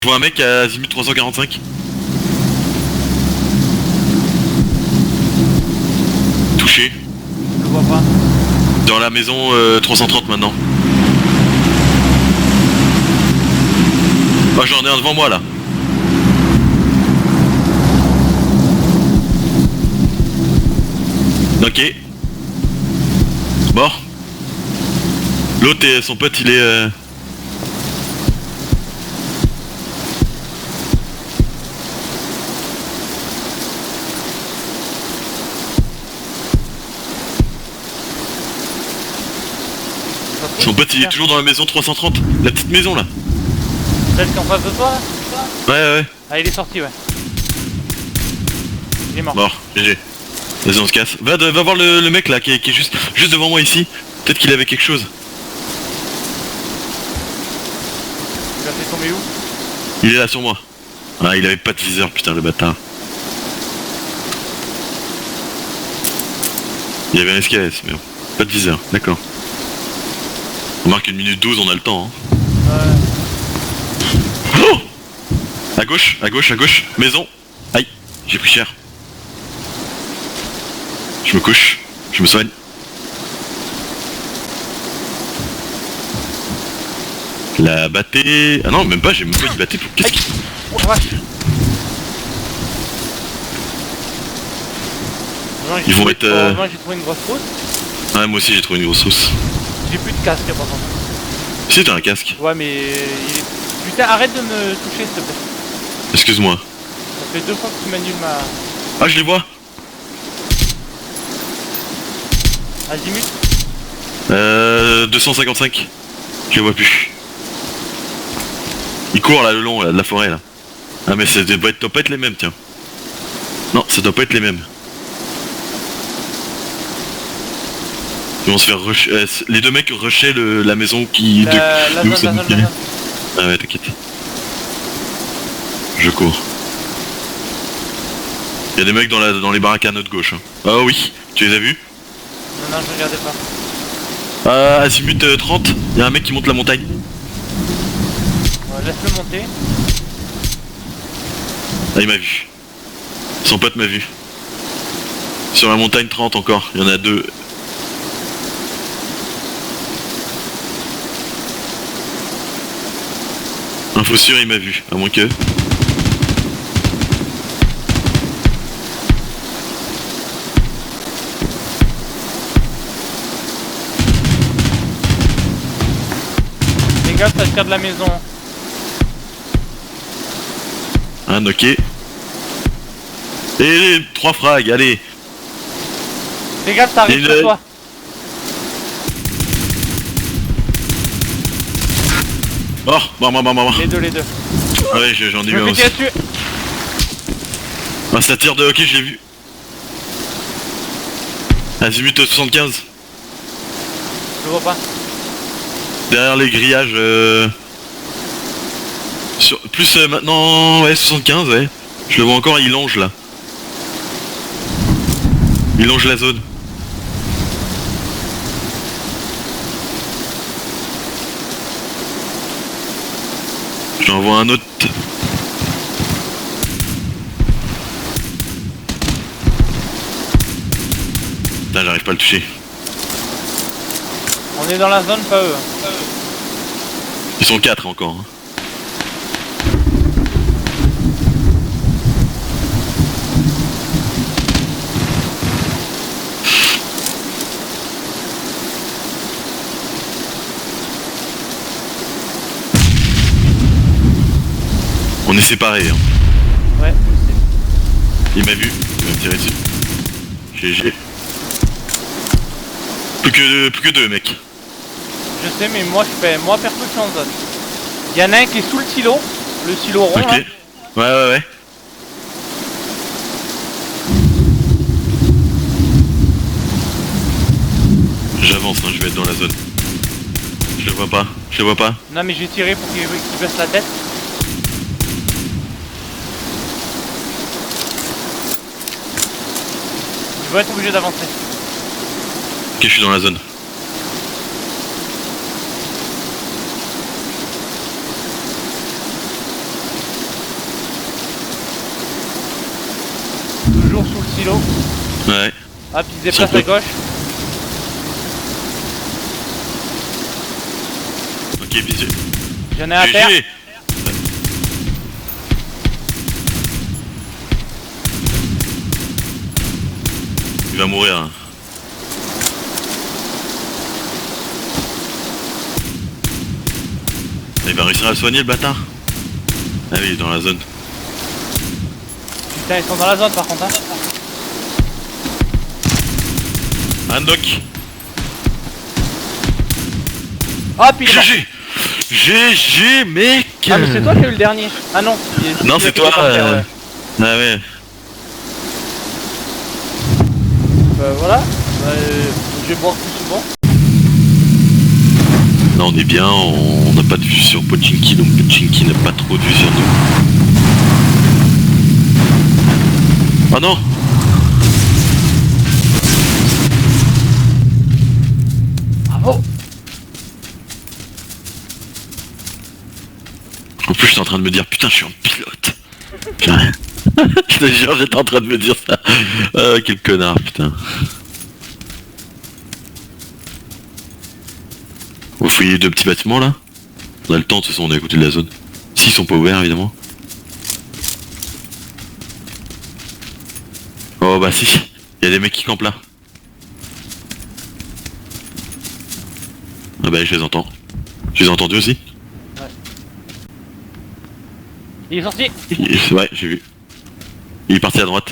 Je vois un mec à Azimut 345. Touché. Je le vois pas. Dans la maison 330 maintenant. Oh, j'en ai un devant moi là. Ok. Mort. L'autre, son pote, il est... Son pote, il est toujours dans la maison 330. La petite maison là. Celle qui est en face de toi là? Ouais. Ah, il est sorti, ouais. Il est mort. Mort, GG. Vas-y, on se casse. Va voir le mec là qui est juste devant moi ici. Peut-être qu'il avait quelque chose. Tu l'as fait tomber où? Il est là sur moi. Ah, il avait pas de viseur, putain, le bâtard. Il y avait un SKS, mais bon. Pas de viseur, d'accord. On marque 1 minute 12, on a le temps. Hein. Ouais. Oh, à gauche. Maison. Aïe, j'ai pris cher. Je me couche, je me soigne. La battée... Ah non, même pas, j'ai même pas dit battée pour... Qu'est-ce qui... Oh la vache. Ils vont être... Moi j'ai trouvé une grosse fausse. Ah, moi aussi j'ai trouvé une grosse sauce. J'ai plus de casque par contre. Si, t'as un casque. Ouais mais... Putain, arrête de me toucher s'il te plaît. Excuse-moi. Ça fait 2 fois que tu m'annules ma... Ah, je les vois. Azimut. 255. Je les vois plus. Ils courent là le long là, de la forêt là. Ah mais ça doit pas être les mêmes, tiens. Non, ça doit pas être les mêmes. Ils vont se faire rusher. Les deux mecs rushaient la maison qui... La zone. Ah ouais, t'inquiète. Je cours. Il y a des mecs dans les baraques à notre gauche. Hein. Ah oui, tu les as vus? Non, je regardais pas. Azimut 30, il y a un mec qui monte la montagne. Ouais, laisse-le monter. Ah, il m'a vu. Son pote m'a vu. Sur la montagne 30 encore, il y en a deux. Info sûr, il m'a vu, à moins que... Les gars, ça tire de la maison. Un knocké. Et 3 frags, allez. Fais gaffe, ça arrive sur toi. Mort. Les deux. Ah ouais, j'en ai Je eu un me fais aussi. tirer dessus. Ah, ça tire de hockey, je l'ai vu. Azimut 75. Je le vois pas. Derrière les grillages. Plus maintenant, ouais, 75, ouais. Je le vois encore, il longe là. Il longe la zone. J'en vois un autre. Putain, j'arrive pas à le toucher. On est dans la zone, pas eux. Ils sont 4 encore. Hein. On est séparés. Hein. Ouais, je sais. Il m'a vu, il va me tirer dessus. GG. Plus que deux mecs. Je sais, mais moi perso je suis en zone. Il y en a un qui est sous le silo rond. Ok. Là. Ouais. J'avance, hein, je vais être dans la zone. Je le vois pas. Non mais je vais tirer pour qu'il baisse la tête. Je vais être obligé d'avancer. Ok, je suis dans la zone. toujours sous le silo. Ouais. Hop, il se déplace à gauche. Ok, bisous. J'en ai à terre. GG. Il va mourir. Hein. Il va réussir à le soigner le bâtard. Ah oui, il est dans la zone. Putain, ils sont dans la zone par contre. Hein. Un knock. Hop, il est mort. GG. GG mec. Ah mais c'est toi qui as eu le dernier. Ah non. Non c'est toi. Ouais. Ah ouais. Voilà. Je vais boire plus souvent. Là on est bien, on n'a pas de vue sur Pochinki, donc Pochinki n'a pas trop de vue sur nous. Oh non. Bravo. En plus j'étais en train de me dire putain je suis en pilote. Putain. Je te jure j'étais en train de me dire ça. Ah quel connard putain. On va fouiller les deux petits bâtiments là. On a le temps de toute façon on est à côté de la zone. S'ils sont pas ouverts évidemment. Oh bah si, il y a des mecs qui campent là. Ah bah je les entends. Je les ai entendus aussi. Ouais. Il est sorti. Ouais, j'ai vu. Il est parti à droite.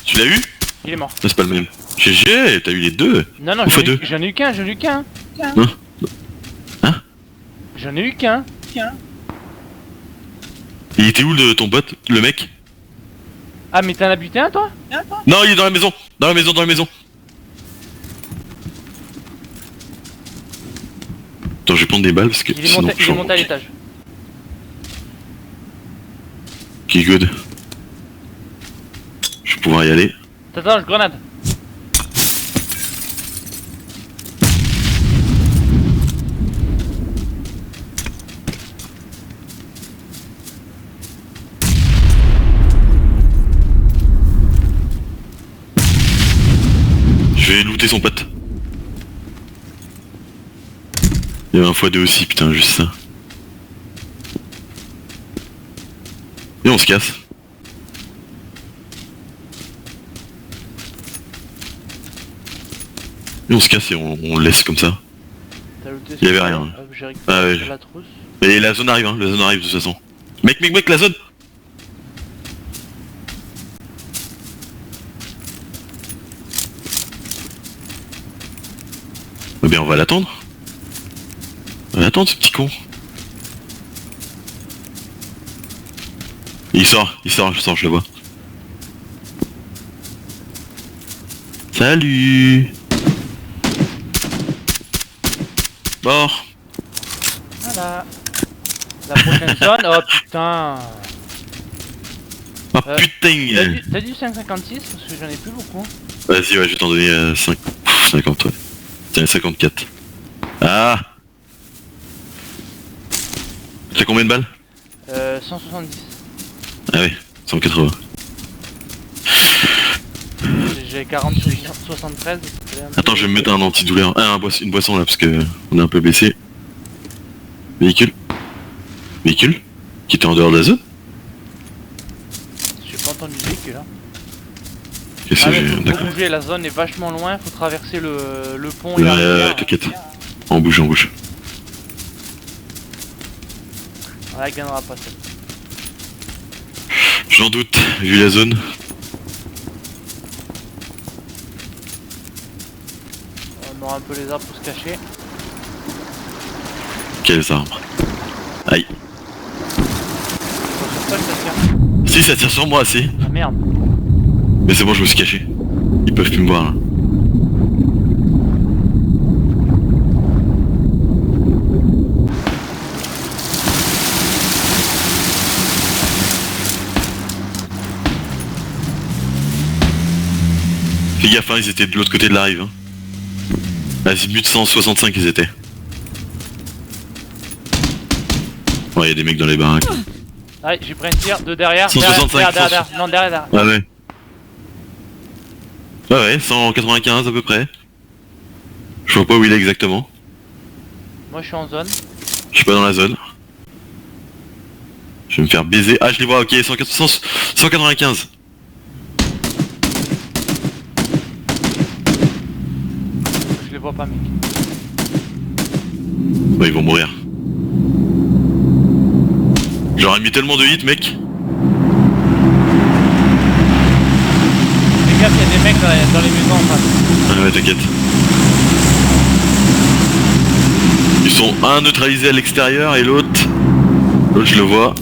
Tu l'as eu? Il est mort. C'est pas le même. GG, t'as eu les deux. Non, non, j'en ai eu qu'un, Hein? Hein? J'en ai eu qu'un. Il était où ton pote, le mec? Ah, mais t'en as buté un, toi? Non, il est dans la maison. Dans la maison, dans la maison. Attends, je vais prendre des balles parce que Il est sinon... monté à l'étage. Ok, good. Je vais pouvoir y aller. Attends, je grenade. Je vais looter son pote. Il y avait un x2 aussi, putain, juste ça. Et on se casse. Et on se casse et on le laisse comme ça. Il y avait rien. J'ai récupéré Ah ouais. la trousse. Et la zone arrive, hein, la zone arrive de toute façon. Mec, la zone. Eh bien, on va l'attendre. On va l'attendre, ce petit con. Il sort, je le vois. Salut. Mort. Voilà. La prochaine zone, oh putain. Ah putain. T'as du 5,56 parce que j'en ai plus beaucoup. Vas-y, ouais, je vais t'en donner 5. 50, ouais. Tiens, 54. Ah. T'as combien de balles? 170. Ah oui, 180. J'ai 40 sur 73. Attends, je vais me mettre un antidouleur. Ah, une boisson là, parce que on est un peu baissé. Véhicule. Véhicule qui était en dehors de la zone. J'ai pas entendu le véhicule là. Qu'est-ce Ah que mais j'ai... faut D'accord. bouger, la zone est vachement loin, faut traverser le pont et Ouais, arriver. t'inquiète. On bouge, on bouge. Ouais, elle gagnera pas celle. J'en doute, vu la zone. On aura un peu les arbres pour se cacher. Quelles arbres? Aïe. Sur toi, ça tire. Si, ça tire sur moi, si. Ah merde. Mais c'est bon, je me suis caché. Ils peuvent plus me voir là. Fais gaffe, hein, ils étaient de l'autre côté de la rive. Hein. Azimut 165 ils étaient. Ouais, y'a des mecs dans les baraques. Ouais, j'ai pris un tir de derrière. 165, Derrière. Non, derrière. Ah ouais. Ah ouais, 195 à peu près. Je vois pas où il est exactement. Moi, je suis en zone. Je suis pas dans la zone. Je vais me faire baiser. Ah, je les vois, ok, 195. Je les vois pas, mec. Ouais, ils vont mourir. J'aurais mis tellement de hits, mec. Fais gaffe, y'a des mecs dans les maisons en face. Ah ouais, t'inquiète. Ils sont un neutralisé à l'extérieur et l'autre... L'autre, je le vois.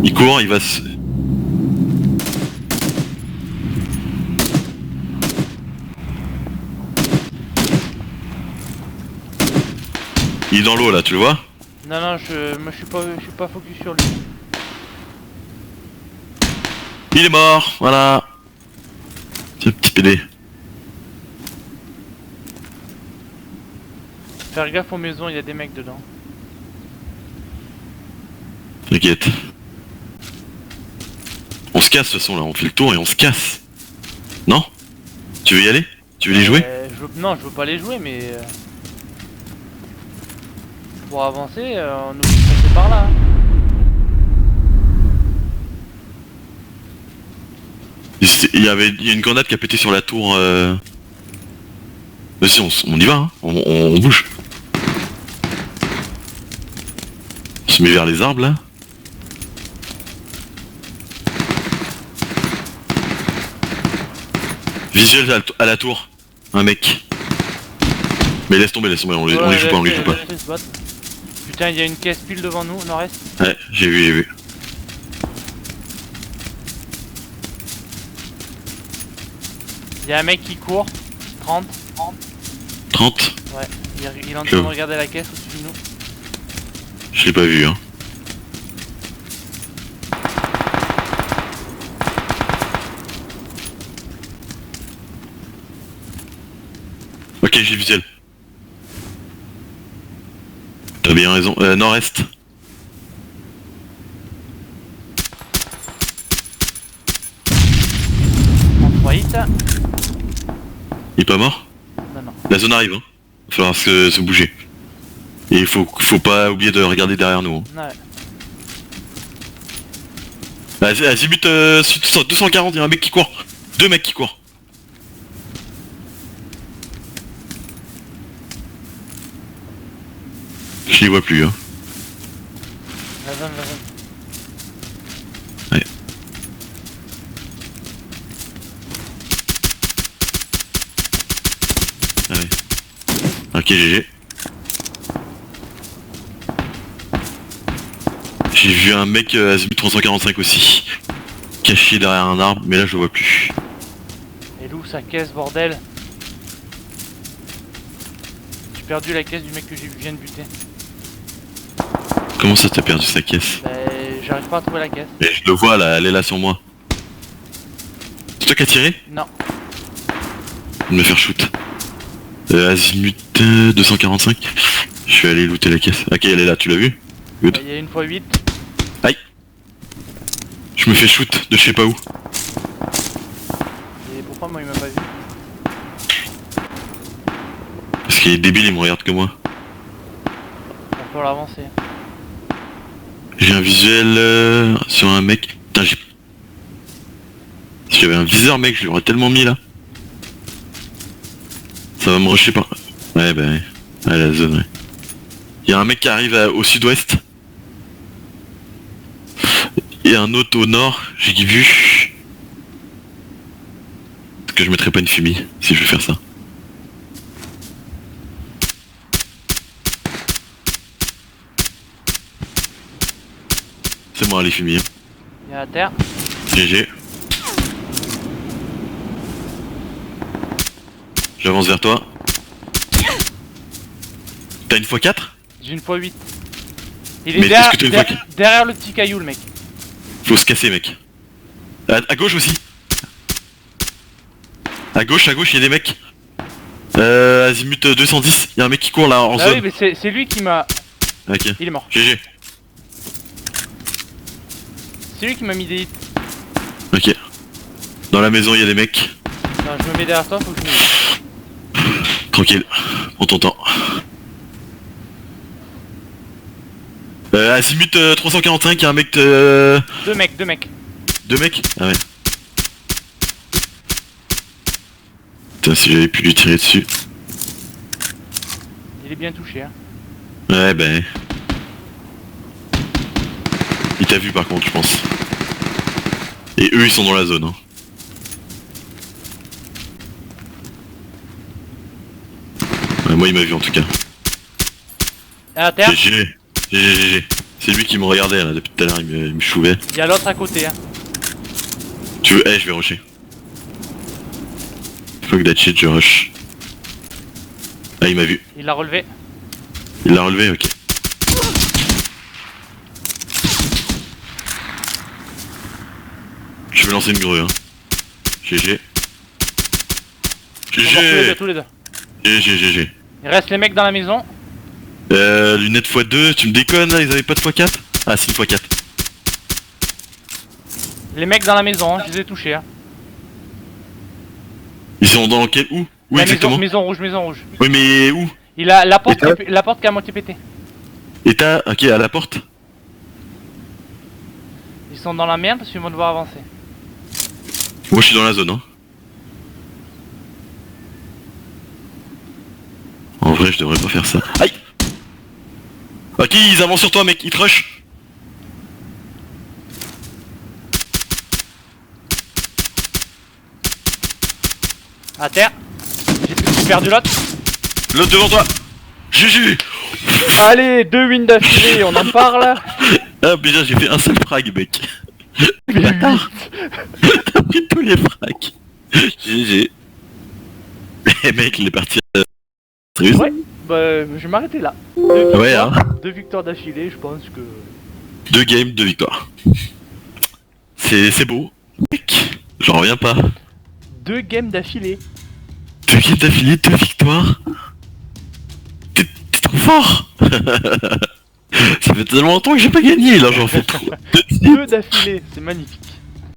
Il court, il va se... Il est dans l'eau là, tu le vois? Non, moi je suis pas focus sur lui. Il est mort, voilà. C'est un petit PD. Faire gaffe aux maisons, il y a des mecs dedans. T'inquiète. On se casse de toute façon là, on fait le tour et on se casse. Non? Tu veux y aller? Tu veux les jouer? Non, je veux pas les jouer, mais... pour avancer, on est obligé de passer par là. Hein. Il y a une grenade qui a pété sur la tour. Vas-y, on y va, hein. On bouge. On se met vers les arbres là. Visuel à la tour. Un mec. Mais laisse tomber, on les joue pas, on les joue pas. Putain, il y a une caisse pile devant nous, nord-est. Ouais, j'ai vu. Il y a un mec qui court. 30. 30? Ouais, il est en train de regarder la caisse au-dessus de nous. Je l'ai pas vu, hein. Ok, j'ai visuel. T'as bien raison. Nord-est. En 3 hits. Il est pas mort? Non. La zone arrive, hein. Va falloir se bouger. Et il faut pas oublier de regarder derrière nous. Hein. Ouais. Azimut 240, il y a un mec qui court. Deux mecs qui courent. Je les vois plus, hein. La zone. Ouais. Ah ouais. Ok, GG. J'ai vu un mec Azimut 345 aussi. Caché derrière un arbre, mais là je le vois plus. Et où sa caisse, bordel? J'ai perdu la caisse du mec que je viens de buter. Comment ça t'as perdu sa caisse? Bah, j'arrive pas à trouver la caisse. Mais je le vois là, elle est là sur moi. C'est toi qui as tiré? Non. De me faire shoot. Azimut 245. Je suis allé looter la caisse. Ok, elle est là, tu l'as vu? Good. Il y a une x8. Aïe. Je me fais shoot de je sais pas où. Et pourquoi moi il m'a pas vu? Parce qu'il est débile, il me regarde que moi. Va falloir avancer. J'ai un visuel sur un mec. Putain, j'ai... Si j'avais un viseur, mec, je l'aurais tellement mis là. Ça va me rusher par... Ouais, bah ouais. Ouais, la zone, ouais. Il y a un mec qui arrive au sud-ouest. Et un autre au nord, j'ai vu. Est-ce que je mettrais pas une fumée si je veux faire ça? C'est moi les fumiers. Il y a à terre. GG. J'avance vers toi. T'as une x4? J'ai une x8. Il est Mais est-ce que t'as une fois derrière le petit caillou, le mec. Faut se casser, mec. À gauche aussi. À gauche, il y a des mecs. Azimut 210, il y a un mec qui court là en Ah zone. oui, mais c'est lui qui m'a... Ok. Il est mort. GG. C'est lui qui m'a mis des hits. Ok. Dans la maison, il y a des mecs. Non, je me mets derrière toi, faut que je me mette. Tranquille. Prends ton temps. Azimut 345, il y a un mec de... Deux mecs. Deux mecs. Ah ouais. Putain, si j'avais pu lui tirer dessus. Il est bien touché, hein. Ouais, ben... Il t'a vu par contre, je pense. Et eux, ils sont dans la zone, hein. Ouais, moi, il m'a vu en tout cas. À terre, GG. GG. C'est lui qui me regardait là, depuis tout à l'heure, il me chouvait. il y a l'autre à côté, hein. Tu veux... Eh, je vais rusher. Fuck that shit, je rush. Ah, il m'a vu. Il l'a relevé. Il l'a relevé, ok. Je vais lancer une grue, hein. GG. Ils sont morts GG. tous les deux. GG. Il reste les mecs dans la maison. Lunettes x2, tu me déconnes là, ils avaient pas de x4? Ah, c'est une x4. Les mecs dans la maison, hein, je les ai touchés, hein. Ils sont dans quel... Où La exactement? maison rouge. Oui, mais où? Il a la porte, Et la porte qui a à moitié pété. Et t'as... Ok, à la porte. Ils sont dans la merde parce qu'ils vont devoir avancer. Moi, je suis dans la zone, hein. En vrai, je devrais pas faire ça. Aïe! Ok, ils avancent sur toi, mec, ils te rushent. À terre. J'ai perdu l'autre. L'autre devant toi. GG. Allez, 2 wins d'affilée, on en parle. Ah, déjà, j'ai fait un seul frag, mec. Bâtard. T'as pris tous les frags. GG. Eh, mec, il est parti. Sérieux? Ouais, bah je vais m'arrêter là. Ouais, hein. 2 victoires d'affilée, je pense que... 2 games, 2 victoires. C'est beau. Mec, j'en reviens pas. 2 games d'affilée. 2 games d'affilée, 2 victoires. T'es trop fort. Ça fait tellement longtemps que j'ai pas gagné, là j'en fais trop. 2 d'affilée, c'est magnifique.